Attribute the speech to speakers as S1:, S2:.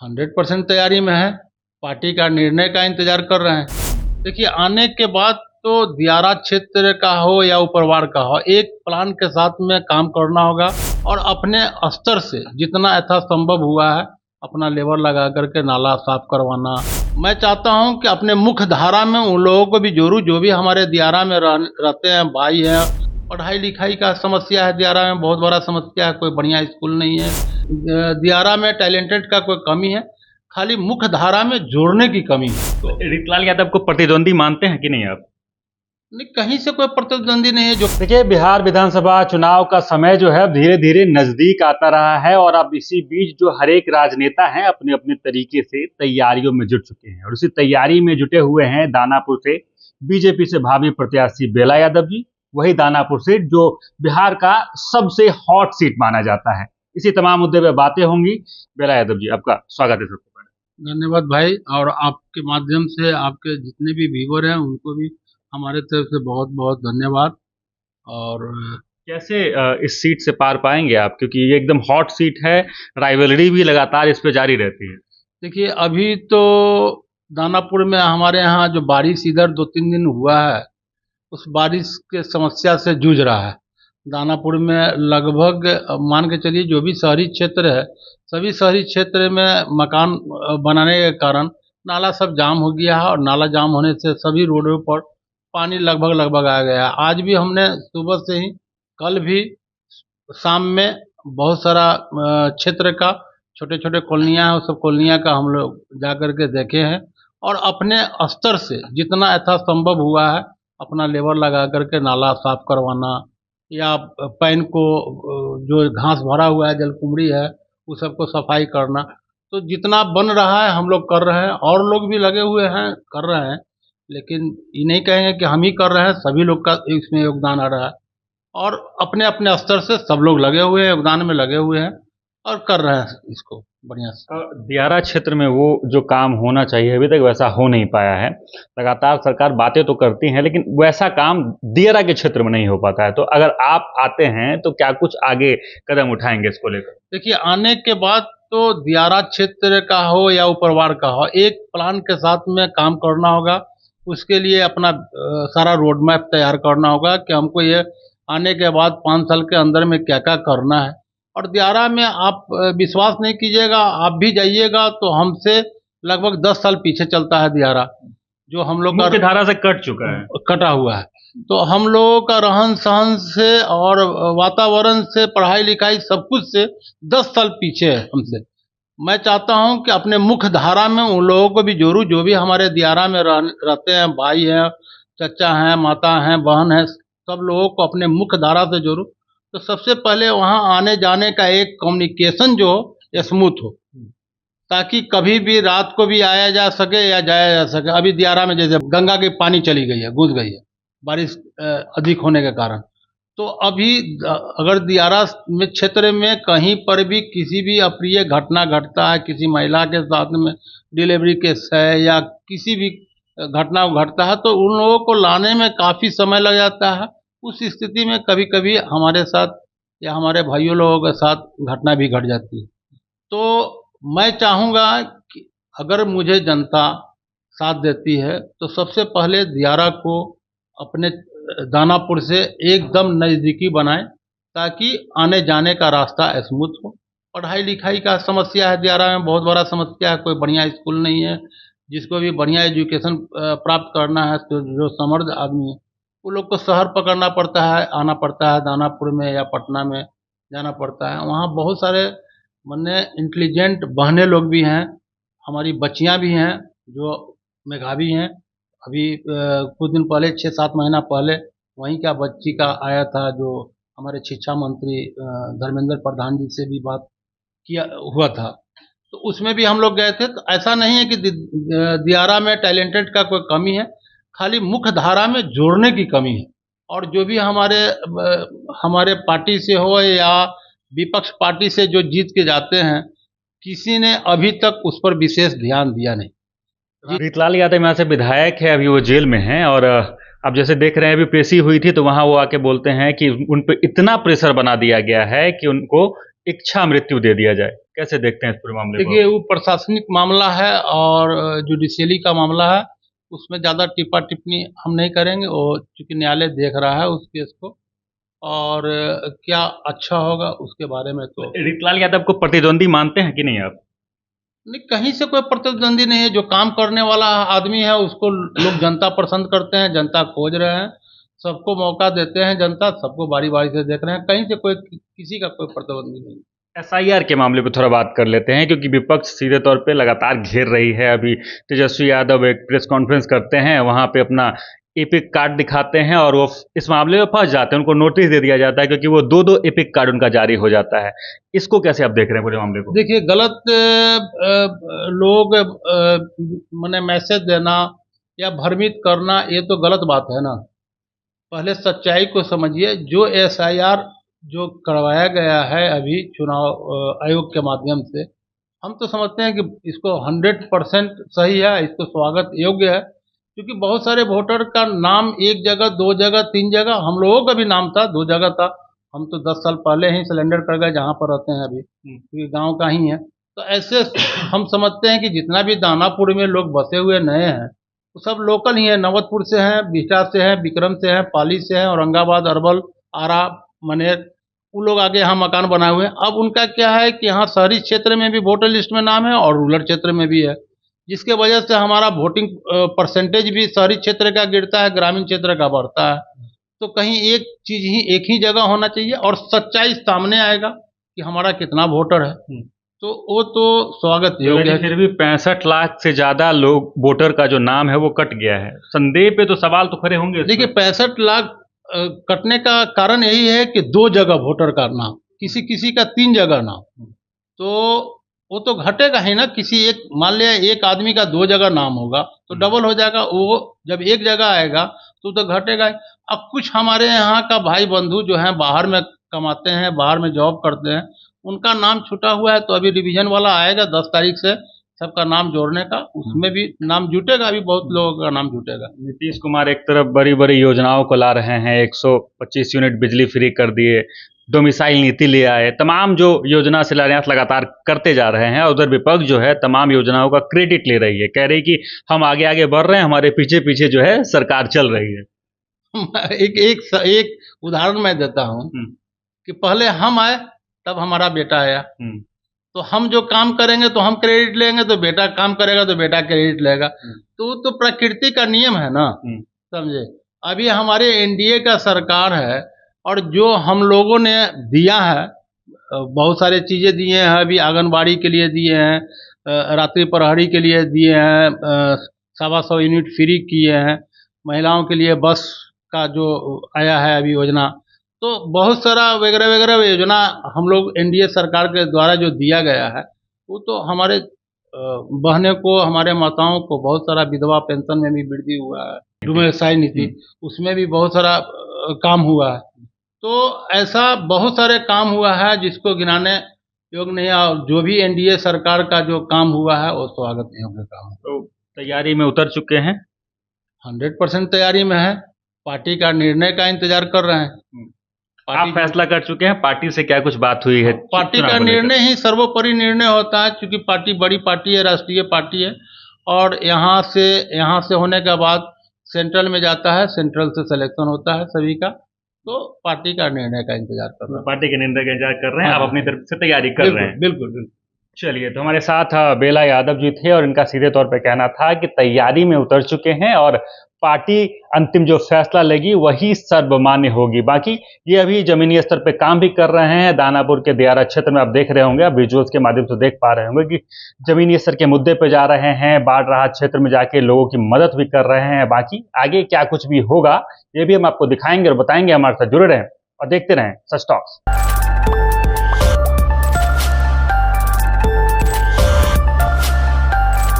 S1: 100% तैयारी में है। पार्टी का निर्णय का इंतजार कर रहे हैं। देखिए, आने के बाद तो दियारा क्षेत्र का हो या उपरवार का हो, एक प्लान के साथ में काम करना होगा और अपने स्तर से जितना यथासंभव हुआ है अपना लेबर लगा करके नाला साफ करवाना। मैं चाहता हूं कि अपने मुख्य धारा में उन लोगों को भी जोड़ूं जो भी हमारे दियारा में रहते हैं, भाई हैं। पढ़ाई लिखाई का समस्या है, दियारा में बहुत बड़ा समस्या है, कोई बढ़िया स्कूल नहीं है। दियारा में टैलेंटेड का कोई कमी है, खाली मुख्य धारा में जोड़ने की कमी है।
S2: तो ऋतुलाल यादव को प्रतिद्वंदी मानते हैं कि नहीं आप?
S1: नहीं, कहीं से कोई प्रतिद्वंदी नहीं है। जो
S2: देखिए, बिहार विधानसभा चुनाव का समय जो है धीरे धीरे नजदीक आता रहा है और अब इसी बीच जो हर एक राजनेता हैं अपने अपने तरीके से तैयारियों में जुट चुके हैं और उसी तैयारी में जुटे हुए हैं दानापुर से बीजेपी से भावी प्रत्याशी बेला यादव जी। वही दानापुर सीट जो बिहार का सबसे हॉट सीट माना जाता है। इसी तमाम मुद्दे पर बातें होंगी। बेला यादव जी, आपका स्वागत है। सबसे पहले
S1: धन्यवाद भाई, और आपके माध्यम से आपके जितने भी व्यूवर हैं उनको भी हमारे तरफ से बहुत बहुत धन्यवाद। और
S2: कैसे इस सीट से पार पाएंगे आप, क्योंकि ये एकदम हॉट सीट है, राइवलरी भी लगातार इस पे जारी रहती है।
S1: देखिए, अभी तो दानापुर में हमारे यहाँ जो बारिश इधर 2-3 दिन हुआ है, उस बारिश के समस्या से जूझ रहा है। दानापुर में लगभग मान के चलिए जो भी शहरी क्षेत्र है, सभी शहरी क्षेत्र में मकान बनाने के कारण नाला सब जाम हो गया है और नाला जाम होने से सभी रोडों पर पानी लगभग लगभग आ गया है। आज भी हमने सुबह से ही, कल भी शाम में बहुत सारा क्षेत्र का छोटे छोटे कॉलोनियाँ हैं, उस सब कॉलोनियाँ का हम लोग जा कर के देखे हैं और अपने स्तर से जितना यथासंभव हुआ है अपना लेबर लगा करके नाला साफ करवाना या पैन को जो घास भरा हुआ है, जलकुंबड़ी है, उस सबको सफाई करना। तो जितना बन रहा है हम लोग कर रहे हैं और लोग भी लगे हुए हैं, कर रहे हैं। लेकिन ये नहीं कहेंगे कि हम ही कर रहे हैं, सभी लोग का इसमें योगदान आ रहा है और अपने अपने स्तर से सब लोग लगे हुए हैं, योगदान में लगे हुए हैं और कर रहे हैं इसको बढ़िया से।
S2: दियारा क्षेत्र में वो जो काम होना चाहिए अभी तक वैसा हो नहीं पाया है। लगातार सरकार बातें तो करती है लेकिन वैसा काम दियारा के क्षेत्र में नहीं हो पाता है। तो अगर आप आते हैं तो क्या कुछ आगे कदम उठाएंगे इसको लेकर?
S1: देखिए, आने के बाद तो दियारा क्षेत्र का हो या उपरवार का हो, एक प्लान के साथ में काम करना होगा। उसके लिए अपना सारा रोड मैप तैयार करना होगा कि हमको ये आने के बाद 5 साल के अंदर में क्या क्या करना है। और दियारा में आप विश्वास नहीं कीजिएगा, आप भी जाइएगा तो हमसे लगभग 10 साल पीछे चलता है दियारा, जो हम लोग
S2: मुख्य धारा से कट चुका है,
S1: कटा हुआ है। तो हम लोगों का रहन सहन से और वातावरण से, पढ़ाई लिखाई सब कुछ से 10 साल पीछे है हमसे। मैं चाहता हूं कि अपने मुख्य धारा में उन लोगों को भी जोड़ूं जो भी हमारे दियारा में रहते हैं, भाई हैं, चचा हैं, माता हैं, बहन हैं, सब लोगों को अपने मुख्य धारा से जोड़ूं। तो सबसे पहले वहां आने जाने का एक कम्युनिकेशन जो स्मूथ हो, ताकि कभी भी रात को भी आया जा सके या जाया जा सके। अभी दियारा में जैसे गंगा की पानी चली गई है, घुस गई है बारिश अधिक होने के कारण। तो अभी अगर दियारा में क्षेत्र में कहीं पर भी किसी भी अप्रिय घटना घटता है, किसी महिला के साथ में डिलीवरी केस है या किसी भी घटना घटता है, तो उन लोगों को लाने में काफ़ी समय लग जाता है। उस स्थिति में कभी कभी हमारे साथ या हमारे भाइयों लोगों के साथ घटना भी घट जाती है। तो मैं चाहूँगा कि अगर मुझे जनता साथ देती है तो सबसे पहले दियारा को अपने दानापुर से एकदम नज़दीकी बनाएं, ताकि आने जाने का रास्ता स्मूथ हो। पढ़ाई लिखाई का समस्या है, दियारा में बहुत बड़ा समस्या है, कोई बढ़िया स्कूल नहीं है। जिसको भी बढ़िया एजुकेशन प्राप्त करना है तो जो समर्थ आदमी है वो लोग को शहर पकड़ना पड़ता है, आना पड़ता है, दानापुर में या पटना में जाना पड़ता है। वहाँ बहुत सारे मने इंटेलिजेंट बहने लोग भी हैं, हमारी बच्चियाँ भी हैं जो मेधावी हैं। अभी कुछ दिन पहले, 6-7 महीना पहले वहीं का बच्ची का आया था, जो हमारे शिक्षा मंत्री धर्मेंद्र प्रधान जी से भी बात किया हुआ था, तो उसमें भी हम लोग गए थे। तो ऐसा नहीं है कि दियारा में टैलेंटेड का कोई कमी है, खाली मुख्य धारा में जोड़ने की कमी है। और जो भी हमारे पार्टी से हो या विपक्ष पार्टी से जो जीत के जाते हैं, किसी ने अभी तक उस पर विशेष ध्यान दिया नहीं।
S2: ऋतुलाल यादव यहाँ से विधायक है, अभी वो जेल में हैं और अब जैसे देख रहे हैं अभी पेशी हुई थी तो वहाँ वो आके बोलते हैं कि उन पर इतना प्रेशर बना दिया गया है कि उनको इच्छा मृत्यु दे दिया जाए। कैसे देखते हैं इस पूरे मामले को?
S1: देखिए, वो प्रशासनिक मामला है और जुडिशियली का मामला है, उसमें ज़्यादा टिप्पा टिप्पणी हम नहीं करेंगे। वो चूँकि न्यायालय देख रहा है उस केस को, और क्या अच्छा होगा उसके बारे में तो
S2: रीतलाल यादव को प्रतिद्वंदी मानते हैं कि नहीं आप?
S1: नहीं, कहीं से कोई प्रतिद्वंदी नहीं है। जो काम करने वाला आदमी है उसको लोग जनता पसंद करते हैं, जनता खोज रहे हैं, सबको मौका देते हैं, जनता सबको बारी-बारी से देख रहे हैं। कहीं से कोई किसी का कोई प्रतिद्वंदी नहीं है।
S2: एसआईआर के मामले पे थोड़ा बात कर लेते हैं, क्योंकि विपक्ष सीधे तौर पे लगातार घेर रही है। अभी तेजस्वी यादव एक प्रेस कॉन्फ्रेंस करते हैं, वहां पे अपना एपिक कार्ड दिखाते हैं और वो इस मामले में फंस जाते हैं। उनको नोटिस दे दिया जाता है क्योंकि वो दो एपिक कार्ड उनका जारी हो जाता है। इसको कैसे आप देख रहे हैं पूरे मामले को?
S1: देखिए, गलत लोग माने मैसेज देना या भ्रमित करना, ये तो गलत बात है ना। पहले सच्चाई को समझिए। जो एसआईआर जो करवाया गया है अभी चुनाव आयोग के माध्यम से, हम तो समझते हैं कि इसको 100% सही है, इसको स्वागत योग्य है। क्योंकि बहुत सारे वोटर का नाम एक जगह, 2 जगह, 3 जगह, हम लोगों का भी नाम था, 2 जगह था। हम तो 10 साल पहले ही सिलेंडर कर गए जहाँ पर रहते हैं अभी, क्योंकि गाँव का ही है। तो ऐसे हम समझते हैं कि जितना भी दानापुर में लोग बसे हुए नए हैं, वो सब लोकल ही हैं। नवतपुर से हैं, बिहटा से हैं, विक्रम से हैं, पाली से हैं, औरंगाबाद, अरवल, आरा, मनेर, वो लोग आगे यहाँ मकान बनाए हुए हैं। अब उनका क्या है कि यहाँ शहरी क्षेत्र में भी वोटर लिस्ट में नाम है और रूरल क्षेत्र में भी है, जिसके वजह से हमारा वोटिंग परसेंटेज भी शहरी क्षेत्र का गिरता है, ग्रामीण क्षेत्र का बढ़ता है। तो कहीं एक चीज़ ही एक ही जगह होना चाहिए और सच्चाई सामने आएगा कि हमारा कितना वोटर है, तो वो तो स्वागत योग्य है।
S2: फिर भी 65 लाख से ज्यादा लोग वोटर का जो नाम है वो कट गया है। संदेह पे तो सवाल तो खड़े होंगे।
S1: देखिए, 65 लाख कटने का कारण यही है कि 2 जगह वोटर का नाम, किसी किसी का 3 जगह नाम, तो वो तो घटेगा ही ना। किसी एक, मान लिया एक आदमी का 2 जगह नाम होगा तो डबल हो जाएगा। वो जब एक जगह आएगा तो घटेगा ही। अब कुछ हमारे यहाँ का भाई बंधु जो हैं बाहर में कमाते हैं, बाहर में जॉब करते हैं, उनका नाम छूटा हुआ है। तो अभी रिवीजन वाला आएगा 10 तारीख से, सबका नाम जोड़ने का, उसमें भी नाम जुटेगा, अभी बहुत लोगों का नाम जुटेगा।
S2: नीतीश कुमार एक तरफ बड़ी बड़ी योजनाओं को ला रहे हैं, 125 यूनिट बिजली फ्री कर दिए, डोमिसाइल नीति ले आए, तमाम जो योजना शिलान्यास लगातार करते जा रहे हैं। उधर विपक्ष जो है तमाम योजनाओं का क्रेडिट ले रही है, कह रही कि हम आगे आगे बढ़ रहे हैं, हमारे पीछे पीछे जो है सरकार चल रही है।
S1: एक उदाहरण मैं देता हूँ कि पहले हम आए तब हमारा बेटा आया, तो हम जो काम करेंगे तो हम क्रेडिट लेंगे, तो बेटा काम करेगा तो बेटा क्रेडिट लेगा। तो प्रकृति का नियम है ना, समझे। अभी हमारे एनडीए का सरकार है और जो हम लोगों ने दिया है, बहुत सारे चीज़ें दिए हैं। अभी आंगनबाड़ी के लिए दिए हैं, रात्रि प्रहरी के लिए दिए हैं, 125 यूनिट फ्री किए हैं, महिलाओं के लिए बस का जो आया है अभी योजना, तो बहुत सारा वगैरह वगैरह योजना हम लोग एनडीए सरकार के द्वारा जो दिया गया है, वो तो हमारे बहने को, हमारे माताओं को बहुत सारा, विधवा पेंशन में भी वृद्धि हुआ है, डोमिसाइल नीति उसमें भी बहुत सारा काम हुआ है। तो ऐसा बहुत सारे काम हुआ है जिसको गिनाने योग्य नहीं है। और जो भी एनडीए सरकार का जो काम हुआ है वो स्वागत योग्य काम है।
S2: तो तैयारी में उतर चुके हैं?
S1: 100% तैयारी में है। पार्टी का निर्णय का इंतजार कर रहे हैं।
S2: आप फैसला कर चुके हैं? पार्टी से क्या कुछ बात हुई है?
S1: पार्टी का निर्णय ही सर्वोपरि निर्णय होता है, क्योंकि पार्टी बड़ी पार्टी है, राष्ट्रीय पार्टी है, और यहाँ से होने के बाद सेंट्रल में जाता है, सेंट्रल से सिलेक्शन होता है सभी का। तो पार्टी का निर्णय का इंतजार कर रहे हैं।
S2: पार्टी के निर्णय का इंतजार कर रहे हैं, आप अपनी तरफ से तैयारी कर रहे हैं?
S1: बिल्कुल बिल्कुल।
S2: चलिए, तो हमारे साथ बेला यादव जी थे और इनका सीधे तौर पे कहना था कि तैयारी में उतर चुके हैं और पार्टी अंतिम जो फैसला लेगी वही सर्वमान्य होगी। बाकी ये अभी जमीनी स्तर पे काम भी कर रहे हैं। दानापुर के दियारा क्षेत्र में आप देख रहे होंगे, आप विजुअल्स के माध्यम से देख पा रहे होंगे कि जमीनी स्तर के मुद्दे पे जा रहे हैं, बाढ़ राहत क्षेत्र में जाके लोगों की मदद भी कर रहे हैं। बाकी आगे क्या कुछ भी होगा ये भी हम आपको दिखाएंगे और बताएंगे। हमारे साथ जुड़े रहें और देखते रहें सच टॉक्स।